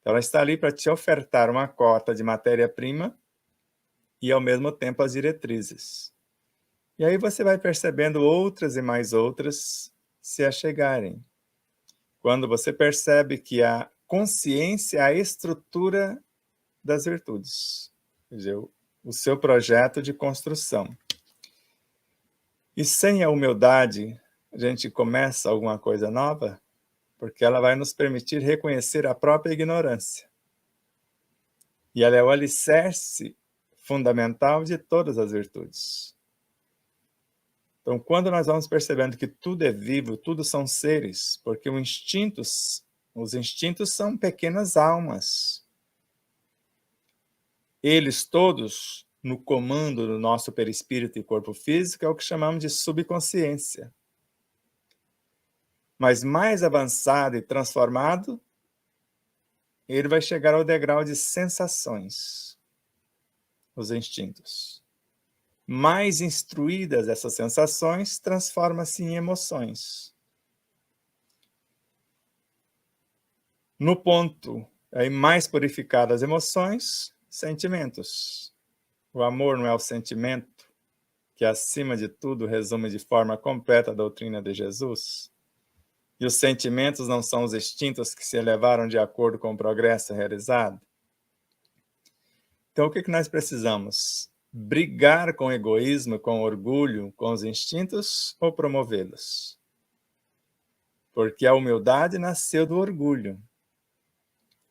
Ela está ali para te ofertar uma cota de matéria-prima e, ao mesmo tempo, as diretrizes. E aí você vai percebendo outras e mais outras se achegarem. Quando você percebe que a consciência é a estrutura das virtudes. Quer dizer, o seu projeto de construção. E sem a humildade, a gente começa alguma coisa nova, porque ela vai nos permitir reconhecer a própria ignorância. E ela é o alicerce fundamental de todas as virtudes. Então, quando nós vamos percebendo que tudo é vivo, tudo são seres, porque os instintos são pequenas almas. Eles todos, no comando do nosso perispírito e corpo físico, é o que chamamos de subconsciência. Mas mais avançado e transformado, ele vai chegar ao degrau de sensações, os instintos. Mais instruídas essas sensações, transforma-se em emoções. No ponto aí mais purificadas emoções, sentimentos. O amor não é o sentimento que, acima de tudo, resume de forma completa a doutrina de Jesus? E os sentimentos não são os instintos que se elevaram de acordo com o progresso realizado? Então, o que nós precisamos? Brigar com o egoísmo, com o orgulho, com os instintos ou promovê-los? Porque a humildade nasceu do orgulho,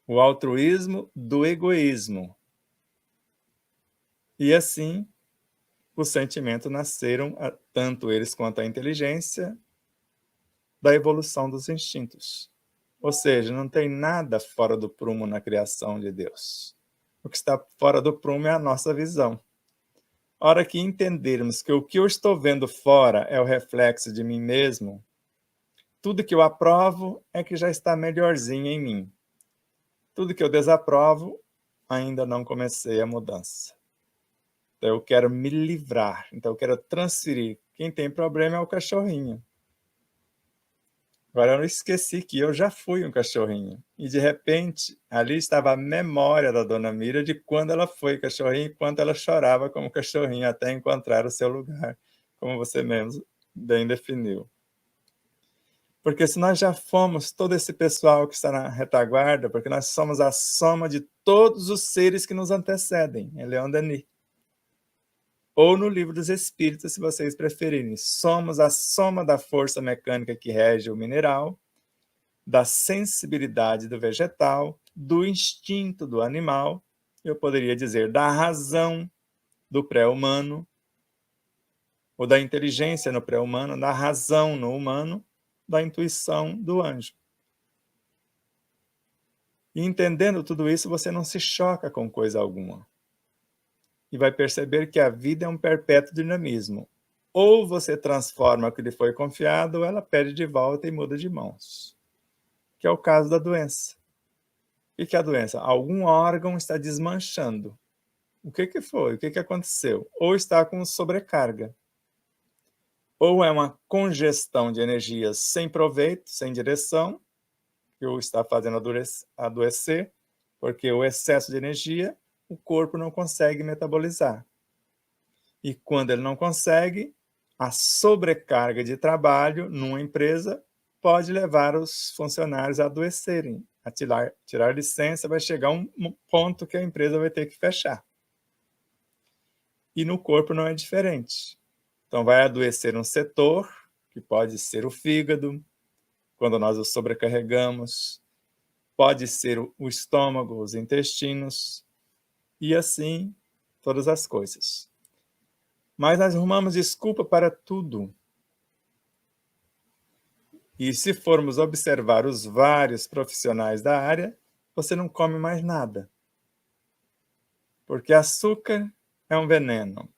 o altruísmo do egoísmo. E assim, os sentimentos nasceram, tanto eles quanto a inteligência, da evolução dos instintos. Ou seja, não tem nada fora do prumo na criação de Deus. O que está fora do prumo é a nossa visão. A hora que entendermos que o que eu estou vendo fora é o reflexo de mim mesmo, tudo que eu aprovo é que já está melhorzinho em mim. Tudo que eu desaprovo, ainda não comecei a mudança. Então eu quero me livrar, então eu quero transferir. Quem tem problema é o cachorrinho. Agora eu não esqueci que eu já fui um cachorrinho. E de repente, ali estava a memória da dona Mira de quando ela foi cachorrinho e quanto ela chorava como cachorrinho até encontrar o seu lugar, como você mesmo bem definiu. Porque se nós já fomos todo esse pessoal que está na retaguarda, porque nós somos a soma de todos os seres que nos antecedem, em Leon Denis. Ou no Livro dos Espíritos, se vocês preferirem. Somos a soma da força mecânica que rege o mineral, da sensibilidade do vegetal, do instinto do animal, eu poderia dizer da razão do pré-humano, ou da inteligência no pré-humano, da razão no humano, da intuição do anjo. E entendendo tudo isso, você não se choca com coisa alguma. E vai perceber que a vida é um perpétuo dinamismo. Ou você transforma o que lhe foi confiado, ou ela pede de volta e muda de mãos. Que é o caso da doença. O que é a doença? Algum órgão está desmanchando. O que foi? O que aconteceu? Ou está com sobrecarga. Ou é uma congestão de energias sem proveito, sem direção, que o está fazendo adoecer, porque o excesso de energia o corpo não consegue metabolizar. E quando ele não consegue, a sobrecarga de trabalho numa empresa pode levar os funcionários a adoecerem, a tirar licença, vai chegar um ponto que a empresa vai ter que fechar. E no corpo não é diferente. Então vai adoecer um setor, que pode ser o fígado, quando nós o sobrecarregamos, pode ser o estômago, os intestinos, e assim todas as coisas. Mas nós arrumamos desculpa para tudo. E se formos observar os vários profissionais da área, você não come mais nada. Porque açúcar é um veneno.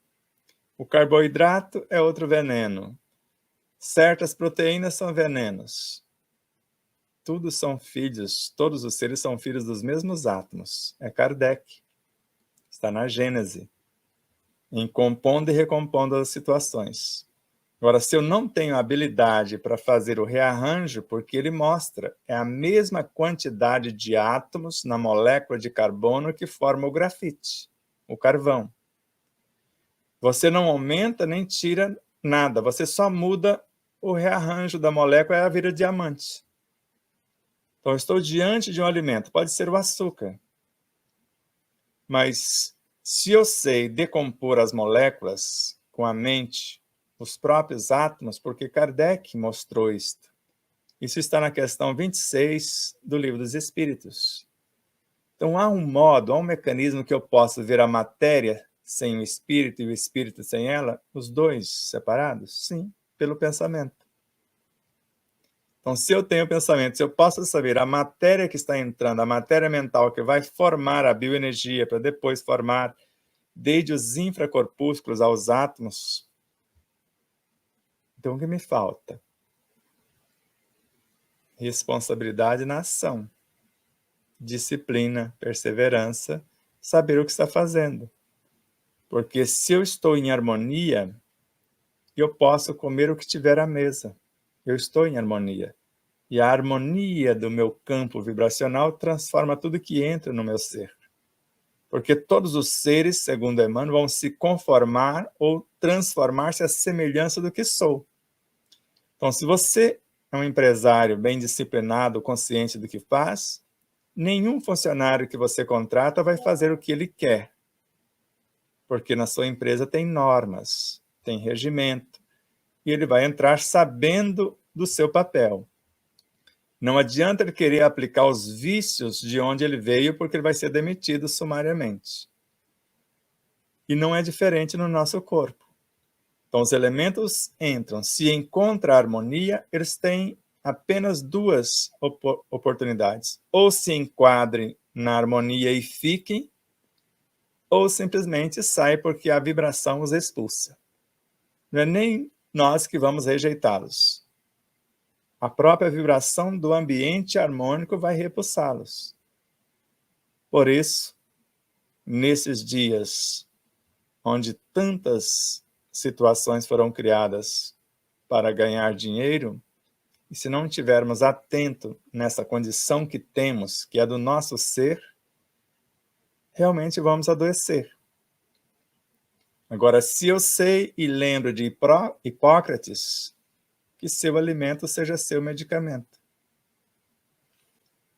O carboidrato é outro veneno. Certas proteínas são venenos. Tudo são filhos, todos os seres são filhos dos mesmos átomos. É Kardec. Está na Gênese. Em compondo e recompondo as situações. Agora, se eu não tenho habilidade para fazer o rearranjo, porque ele mostra, é a mesma quantidade de átomos na molécula de carbono que forma o grafite, o carvão. Você não aumenta nem tira nada, você só muda o rearranjo da molécula e ela vira diamante. Então, eu estou diante de um alimento, pode ser o açúcar. Mas, se eu sei decompor as moléculas com a mente, os próprios átomos, porque Kardec mostrou isto. Isso está na questão 26 do Livro dos Espíritos. Então, há um modo, há um mecanismo que eu posso ver a matéria sem o espírito e o espírito sem ela, os dois separados? Sim, pelo pensamento. Então, se eu tenho pensamento, se eu posso saber a matéria que está entrando, a matéria mental que vai formar a bioenergia para depois formar, desde os infracorpúsculos aos átomos, então o que me falta? Responsabilidade na ação, disciplina, perseverança, saber o que está fazendo. Porque se eu estou em harmonia, eu posso comer o que tiver à mesa. Eu estou em harmonia. E a harmonia do meu campo vibracional transforma tudo que entra no meu ser. Porque todos os seres, segundo Emmanuel, vão se conformar ou transformar-se à semelhança do que sou. Então, se você é um empresário bem disciplinado, consciente do que faz, nenhum funcionário que você contrata vai fazer o que ele quer. Porque na sua empresa tem normas, tem regimento, e ele vai entrar sabendo do seu papel. Não adianta ele querer aplicar os vícios de onde ele veio, porque ele vai ser demitido sumariamente. E não é diferente no nosso corpo. Então, os elementos entram. Se encontra harmonia, eles têm apenas duas oportunidades. Ou se enquadrem na harmonia e fiquem, ou simplesmente saem porque a vibração os expulsa. Não é nem nós que vamos rejeitá-los. A própria vibração do ambiente harmônico vai repulsá-los. Por isso, nesses dias onde tantas situações foram criadas para ganhar dinheiro, e se não estivermos atentos nessa condição que temos, que é do nosso ser, realmente vamos adoecer. Agora, se eu sei e lembro de Hipócrates, que seu alimento seja seu medicamento.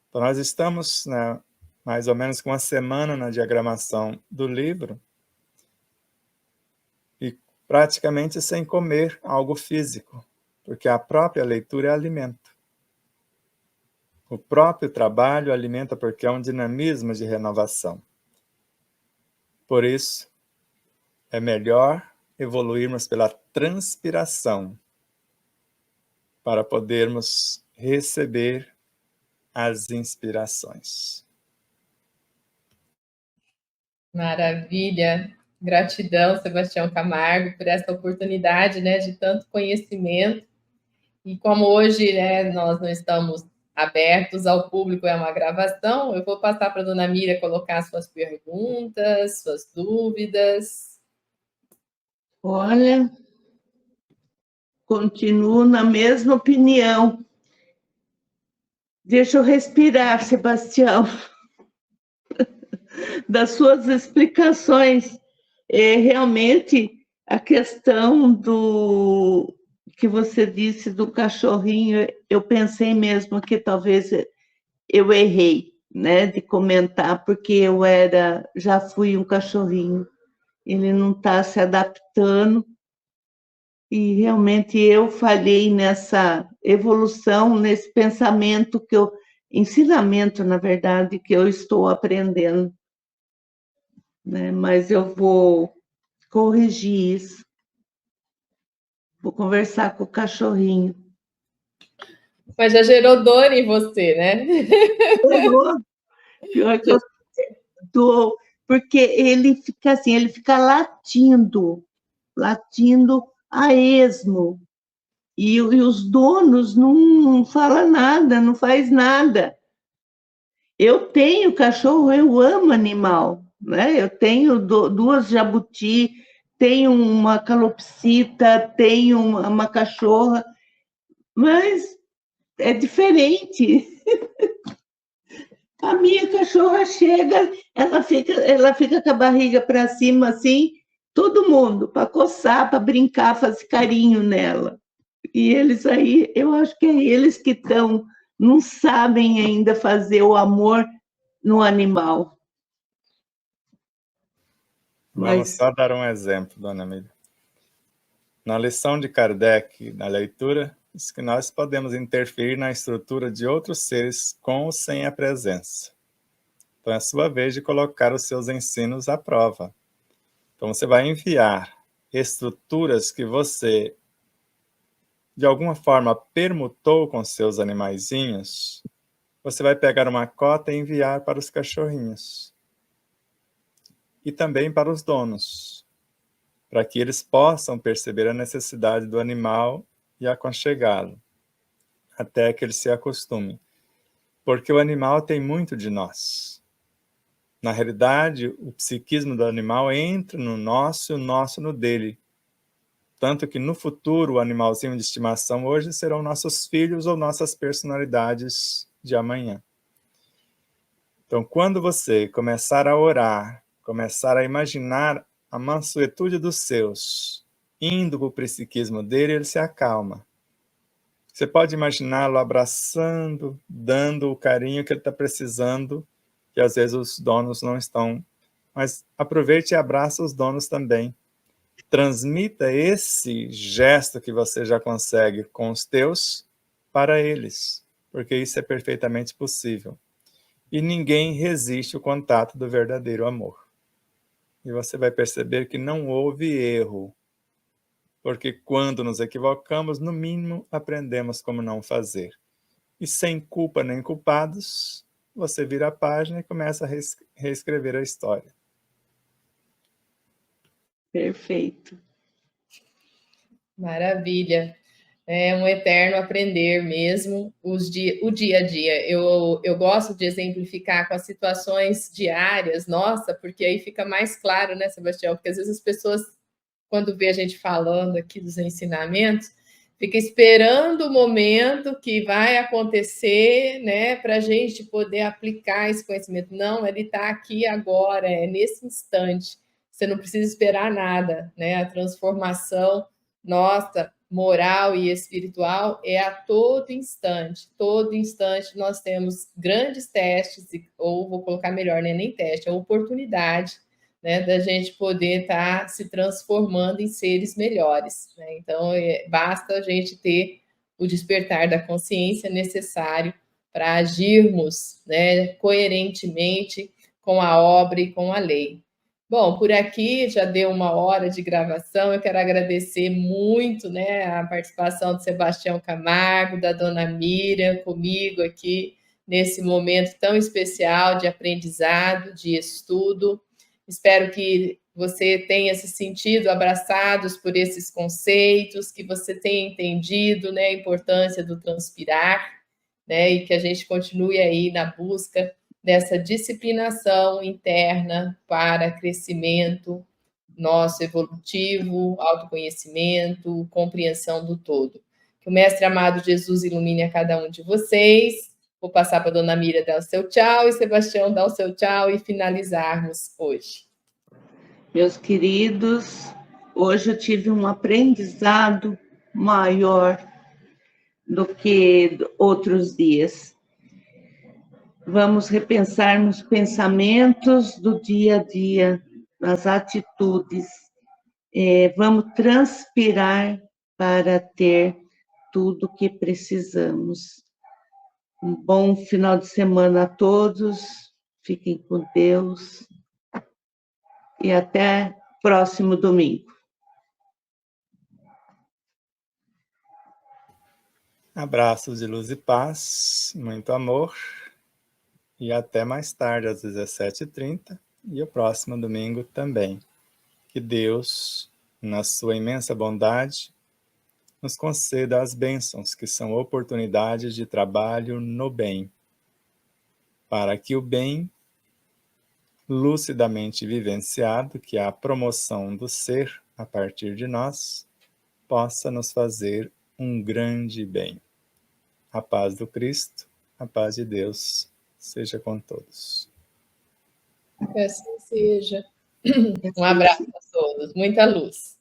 Então, nós estamos, né, mais ou menos com uma semana na diagramação do livro, e praticamente sem comer algo físico, porque a própria leitura é alimento. O próprio trabalho alimenta porque é um dinamismo de renovação. Por isso, é melhor evoluirmos pela transpiração, para podermos receber as inspirações. Maravilha! Gratidão, Sebastião Camargo, por essa oportunidade, né, de tanto conhecimento. E como hoje, né, nós não estamos abertos ao público, é uma gravação, eu vou passar para a dona Mira colocar suas perguntas, suas dúvidas. Olha, continuo na mesma opinião. Deixa eu respirar, Sebastião, das suas explicações. Realmente, a questão do que você disse do cachorrinho, eu pensei mesmo que talvez eu errei, né, de comentar, porque já fui um cachorrinho, ele não está se adaptando, e realmente eu falhei nessa evolução, nesse pensamento ensinamento, na verdade, que eu estou aprendendo, né? Mas eu vou corrigir isso, vou conversar com o cachorrinho. Mas já gerou dor em você, né? Pior que eu dou, porque ele fica assim, ele fica latindo a esmo. E os donos não falam nada, não faz nada. Eu tenho cachorro, eu amo animal, né? Eu tenho duas jabuti, tenho uma calopsita, tenho uma cachorra, mas é diferente. A minha cachorra chega, ela fica com a barriga para cima assim, todo mundo, para coçar, para brincar, fazer carinho nela. E eles aí, eu acho que é eles que não sabem ainda fazer o amor no animal. Vamos só dar um exemplo, dona Miriam. Na lição de Kardec, na leitura, diz que nós podemos interferir na estrutura de outros seres com ou sem a presença. Então, é a sua vez de colocar os seus ensinos à prova. Então, você vai enviar estruturas que você, de alguma forma, permutou com seus animaizinhos. Você vai pegar uma cota e enviar para os cachorrinhos. E também para os donos, para que eles possam perceber a necessidade do animal e aconchegá-lo, até que ele se acostume. Porque o animal tem muito de nós. Na realidade, o psiquismo do animal entra no nosso e o nosso no dele. Tanto que no futuro, o animalzinho de estimação hoje serão nossos filhos ou nossas personalidades de amanhã. Então, quando você começar a orar, começar a imaginar a mansuetude dos seus, indo para o psiquismo dele, ele se acalma. Você pode imaginá-lo abraçando, dando o carinho que ele está precisando, que às vezes os donos não estão. Mas aproveite e abraça os donos também. Transmita esse gesto que você já consegue com os teus para eles, porque isso é perfeitamente possível. E ninguém resiste ao contato do verdadeiro amor. E você vai perceber que não houve erro, porque quando nos equivocamos, no mínimo, aprendemos como não fazer. E sem culpa nem culpados, você vira a página e começa a reescrever a história. Perfeito. Maravilha. É um eterno aprender mesmo, o dia a dia. Eu gosto de exemplificar com as situações diárias, nossa, porque aí fica mais claro, né, Sebastião? Porque às vezes as pessoas, quando vê a gente falando aqui dos ensinamentos, fica esperando o momento que vai acontecer, né, para a gente poder aplicar esse conhecimento. Não, ele está aqui agora, é nesse instante. Você não precisa esperar nada, né? A transformação nossa, moral e espiritual é a todo instante. Todo instante nós temos grandes testes, ou vou colocar melhor, né? Nem teste, é oportunidade, né, da gente poder estar se transformando em seres melhores, né? Então, basta a gente ter o despertar da consciência necessário para agirmos, né, coerentemente com a obra e com a lei. Bom, por aqui já deu 1 hora de gravação. Eu quero agradecer muito, né, a participação do Sebastião Camargo, da dona Miriam, comigo aqui nesse momento tão especial de aprendizado, de estudo. Espero que você tenha se sentido abraçados por esses conceitos, que você tenha entendido, né, a importância do transpirar, né, e que a gente continue aí na busca dessa disciplinação interna para crescimento nosso evolutivo, autoconhecimento, compreensão do todo. Que o Mestre amado Jesus ilumine a cada um de vocês Vou passar para a dona Mira dar o seu tchau e Sebastião dar o seu tchau e finalizarmos hoje. Meus queridos, hoje eu tive um aprendizado maior do que outros dias. Vamos repensar nos pensamentos do dia a dia, nas atitudes. Vamos transpirar para ter tudo o que precisamos. Um bom final de semana a todos. Fiquem com Deus. E até próximo domingo. Abraços de luz e paz, muito amor. E até mais tarde, às 17h30, e o próximo domingo também. Que Deus, na sua imensa bondade, nos conceda as bênçãos, que são oportunidades de trabalho no bem, para que o bem, lucidamente vivenciado, que é a promoção do ser a partir de nós, possa nos fazer um grande bem. A paz do Cristo, a paz de Deus, seja com todos. Que assim seja. Um abraço a todos, muita luz.